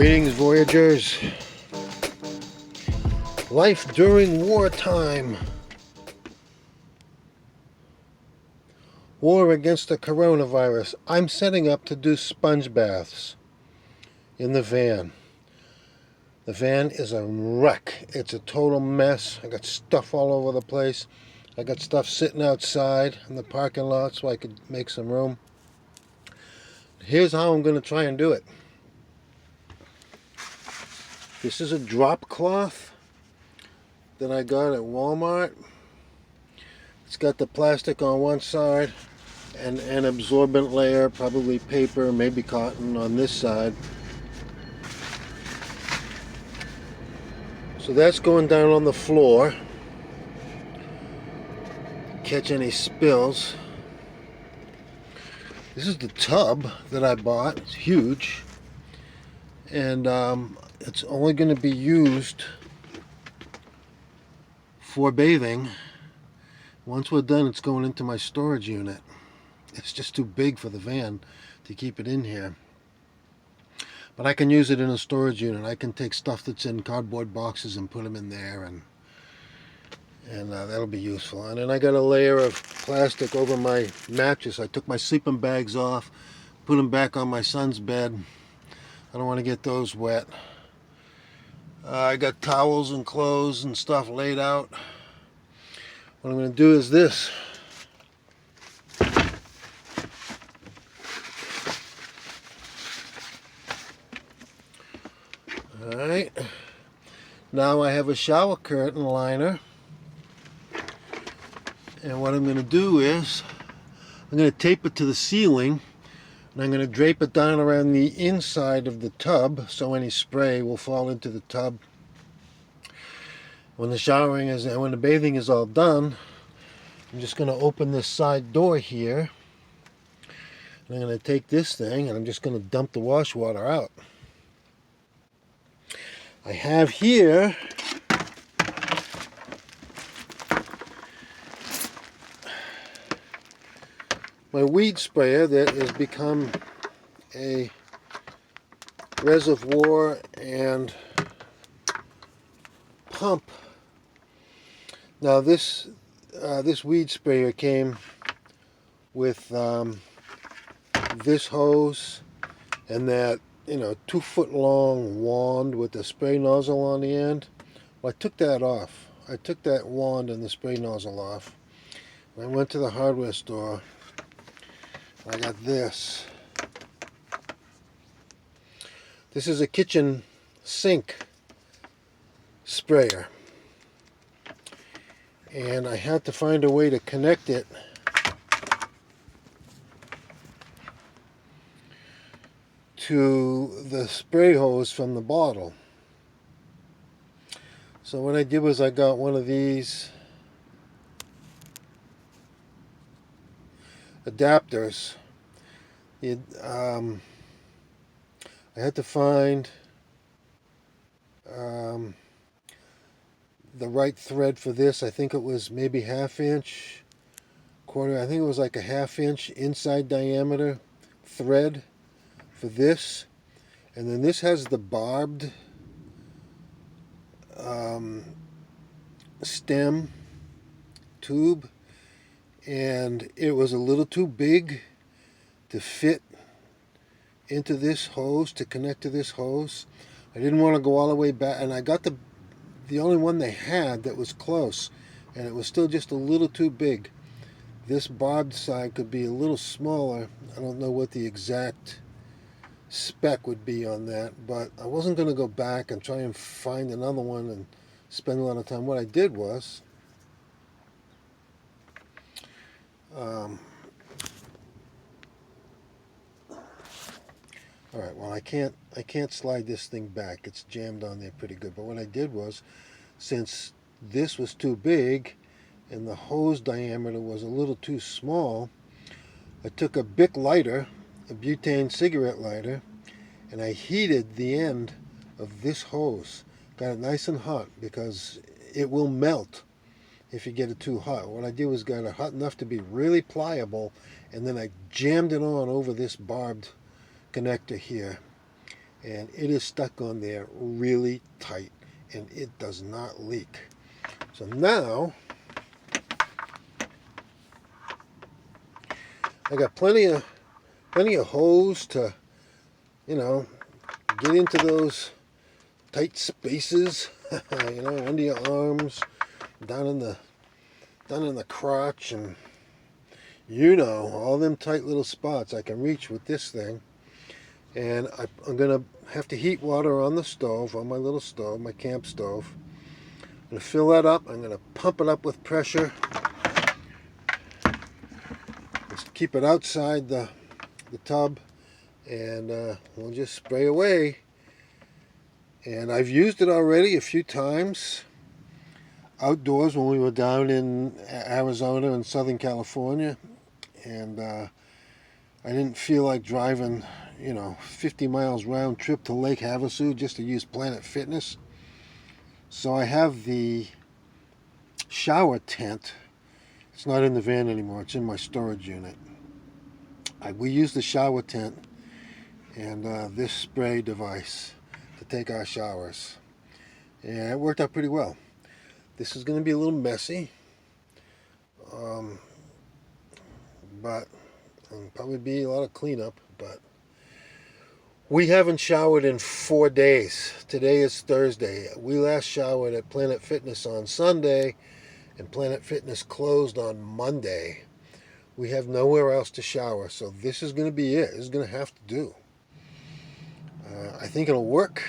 Greetings, Voyagers. Life during wartime. War against the coronavirus. I'm setting up to do sponge baths in the van. The van is a wreck. It's a total mess. I got stuff all over the place. I got stuff sitting outside in the parking lot so I could make some room. Here's how I'm going to try and do it. This is a drop cloth that I got at Walmart. It's got the plastic on one side and an absorbent layer, probably paper, maybe cotton on this side. So that's going down on the floor. Catch any spills. This is the tub that I bought. It's huge. And it's only going to be used for bathing. Once we're done, it's going into my storage unit. It's just too big for the van to keep it in here. But I can use it in a storage unit. I can take stuff that's in cardboard boxes and put them in there, and that'll be useful. And then I got a layer of plastic over my mattress. I took my sleeping bags off, put them back on my son's bed. I don't want to get those wet. I got towels and clothes and stuff laid out. What I'm going to do is this. Alright. Now I have a shower curtain liner. And what I'm going to do is I'm going to tape it to the ceiling. And I'm going to drape it down around the inside of the tub so any spray will fall into the tub. When the bathing is all done, I'm just going to open this side door here. And I'm going to take this thing and I'm just going to dump the wash water out. I have here my weed sprayer that has become a reservoir and pump. Now this weed sprayer came with this hose and that 2-foot long wand with the spray nozzle on the end. Well, I took that off. I took that wand and the spray nozzle off. I went to the hardware store. I got this. This is a kitchen sink sprayer. And I had to find a way to connect it to the spray hose from the bottle. So what I did was I got one of these adapters. I had to find the right thread for this. I think it was maybe 1/2 inch, quarter. I think it was like a 1/2 inch inside diameter thread for this. And then this has the barbed stem tube. And it was a little too big to fit into this hose, to connect to this hose. I didn't want to go all the way back, and I got the only one they had that was close, and it was still just a little too big. This barbed side could be a little smaller. I don't know what the exact spec would be on that, but I wasn't going to go back and try and find another one and spend a lot of time. What I did was alright, well I can't slide this thing back. It's jammed on there pretty good. But what I did was, since this was too big and the hose diameter was a little too small, I took a Bic lighter, a butane cigarette lighter, and I heated the end of this hose. Got it nice and hot because it will melt if you get it too hot. What I did was got it hot enough to be really pliable, and then I jammed it on over this barbed connector here. and it is stuck on there really tight, and it does not leak. So now I got plenty of hose to, get into those tight spaces, under your arms, down in the crotch, and all them tight little spots I can reach with this thing. And I'm gonna have to heat water on the stove, on my little stove, my camp stove. I'm gonna fill that up. I'm gonna pump it up with pressure. Just keep it outside the tub, and we'll just spray away. And I've used it already a few times outdoors when we were down in Arizona and Southern California, and I didn't feel like driving 50 miles round trip to Lake Havasu just to use Planet Fitness. So I have the shower tent. It's not in the van anymore, it's in my storage unit. We use the shower tent and this spray device to take our showers, and it worked out pretty well. This is going to be a little messy, but there'll probably be a lot of cleanup. But we haven't showered in 4 days. Today is Thursday. We last showered at Planet Fitness on Sunday, and Planet Fitness closed on Monday. We have nowhere else to shower, so this is going to be it. This is going to have to do. I think it'll work.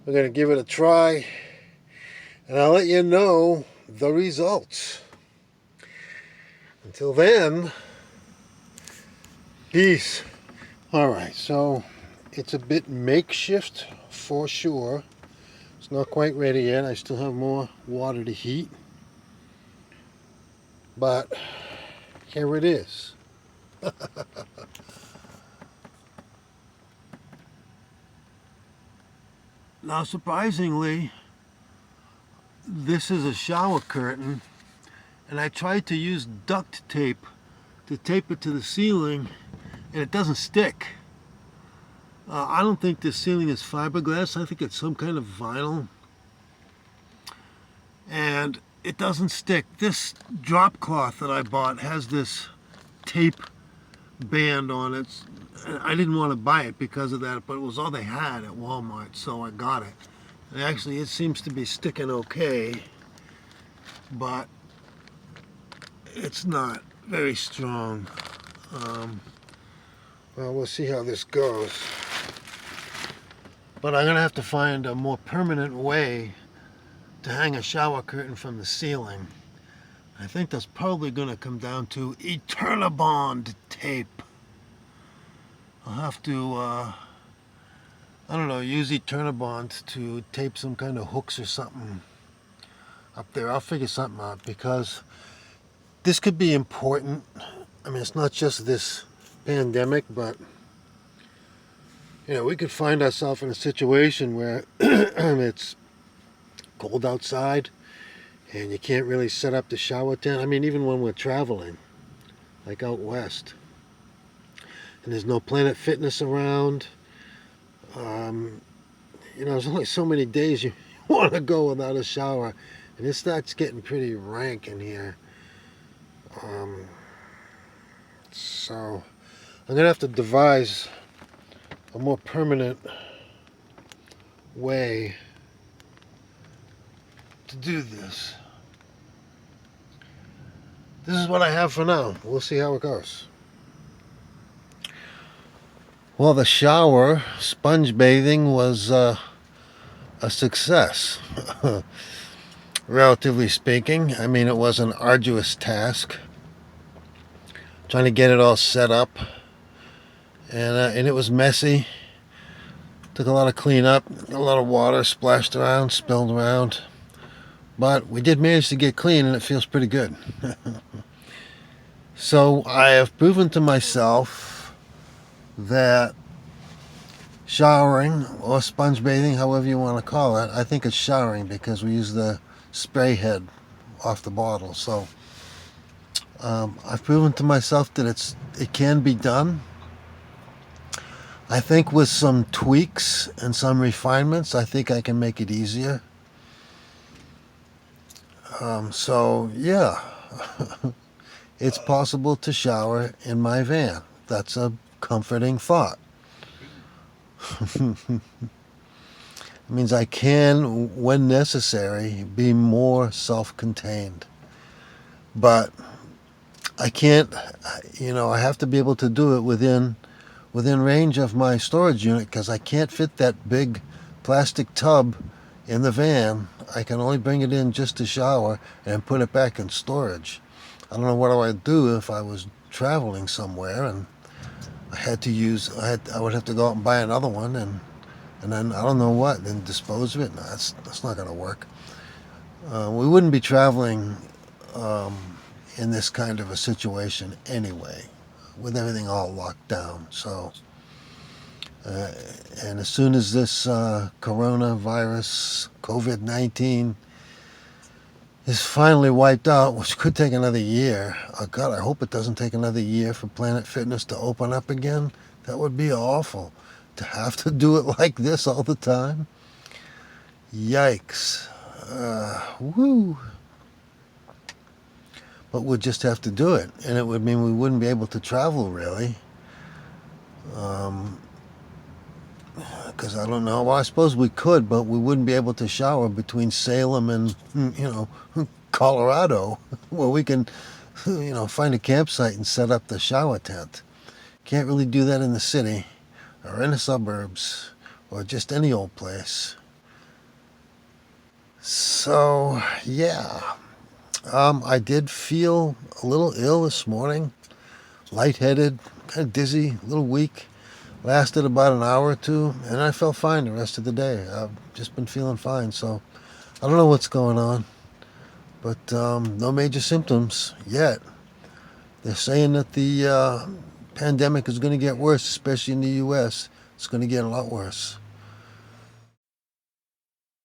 We're going to give it a try, and I'll let you know the results. Until then, peace. Alright, so it's a bit makeshift for sure. It's not quite ready yet. I still have more water to heat. But here it is. Now, surprisingly, this is a shower curtain, and I tried to use duct tape to tape it to the ceiling, and it doesn't stick. I don't think this ceiling is fiberglass. I think it's some kind of vinyl, and it doesn't stick. This drop cloth that I bought has this tape band on it. I didn't want to buy it because of that, but it was all they had at Walmart, so I got it. And actually, it seems to be sticking okay, but it's not very strong. Well, we'll see how this goes. But I'm going to have to find a more permanent way to hang a shower curtain from the ceiling. I think that's probably going to come down to Eternabond tape. I'll have to, use Eternabond to tape some kind of hooks or something up there. I'll figure something out, because this could be important. I mean, it's not just this pandemic, but we could find ourselves in a situation where it's cold outside and you can't really set up the shower tent. I mean, even when we're traveling, like out west, and there's no Planet Fitness around, there's only so many days you want to go without a shower, and it starts getting pretty rank in here. So I'm going to have to devise a more permanent way to do this. This is what I have for now. We'll see how it goes. Well, the shower, sponge bathing, was a success, relatively speaking. I mean, it was an arduous task, trying to get it all set up, and it was messy. Took a lot of cleanup, a lot of water splashed around, spilled around, but we did manage to get clean, and it feels pretty good. So I have proven to myself that showering, or sponge bathing, however you want to call it, I think it's showering because we use the spray head off the bottle. So I've proven to myself that it can be done. I think with some tweaks and some refinements, I think I can make it easier. So, yeah, it's possible to shower in my van. That's a comforting thought. It means I can, when necessary, be more self contained. But I can't, I have to be able to do it within range of my storage unit because I can't fit that big plastic tub in the van. I can only bring it in just to shower and put it back in storage. I don't know what I would do if I was traveling somewhere and I would have to go out and buy another one and then I don't know what, then dispose of it. No, that's not going to work. We wouldn't be traveling um, in this kind of a situation anyway, with everything all locked down. So, uh, and as soon as this coronavirus, COVID-19, is finally wiped out, which could take another year. Oh God, I hope it doesn't take another year for Planet Fitness to open up again. That would be awful to have to do it like this all the time. Yikes. Woo. But we'd just have to do it, and it would mean we wouldn't be able to travel really. Because I don't know. Well, I suppose we could, but we wouldn't be able to shower between Salem and, Colorado, where we can, find a campsite and set up the shower tent. Can't really do that in the city or in the suburbs or just any old place. So, yeah. I did feel a little ill this morning, lightheaded, kind of dizzy, a little weak. Lasted about an hour or two, and I felt fine the rest of the day. I've just been feeling fine, so I don't know what's going on, but no major symptoms yet. They're saying that the pandemic is going to get worse, especially in the U.S. It's going to get a lot worse.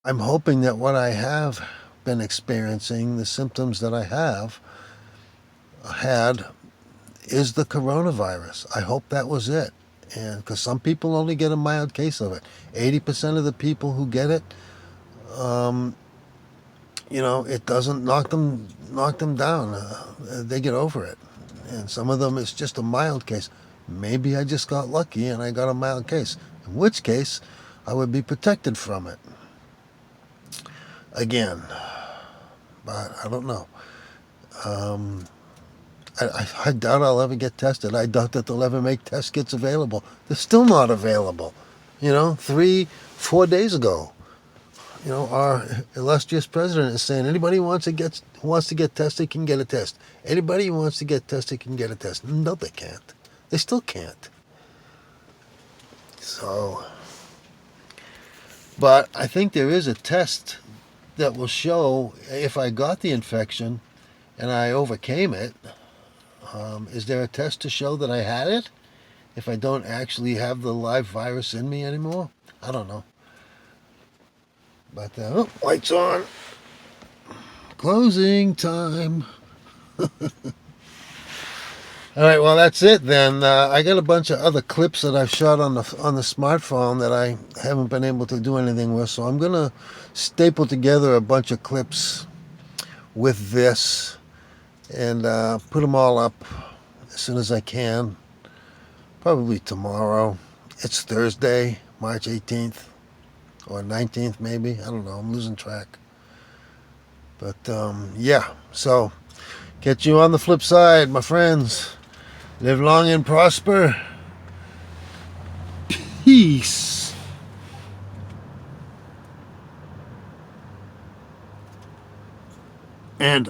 I'm hoping that what I have been experiencing, the symptoms that I have had, is the coronavirus. I hope that was it. And because some people only get a mild case of it, 80% of the people who get it, it doesn't knock them down. They get over it, and some of them it's just a mild case. Maybe I just got lucky and I got a mild case. In which case, I would be protected from it again. But I don't know. I doubt I'll ever get tested. I doubt that they'll ever make test kits available. They're still not available. 3-4 days ago, our illustrious president is saying anybody who wants to get tested can get a test. Anybody who wants to get tested can get a test. No, they can't. They still can't. So, but I think there is a test that will show if I got the infection and I overcame it. Is there a test to show that I had it if I don't actually have the live virus in me anymore? I don't know. But, lights on. Closing time. All right, well, that's it then. I got a bunch of other clips that I've shot on the smartphone that I haven't been able to do anything with, so I'm going to staple together a bunch of clips with this and put them all up as soon as I can. Probably tomorrow. It's Thursday, March 18th or 19th maybe. I don't know. I'm losing track. But yeah, so catch you on the flip side, my friends. Live long and prosper. Peace. And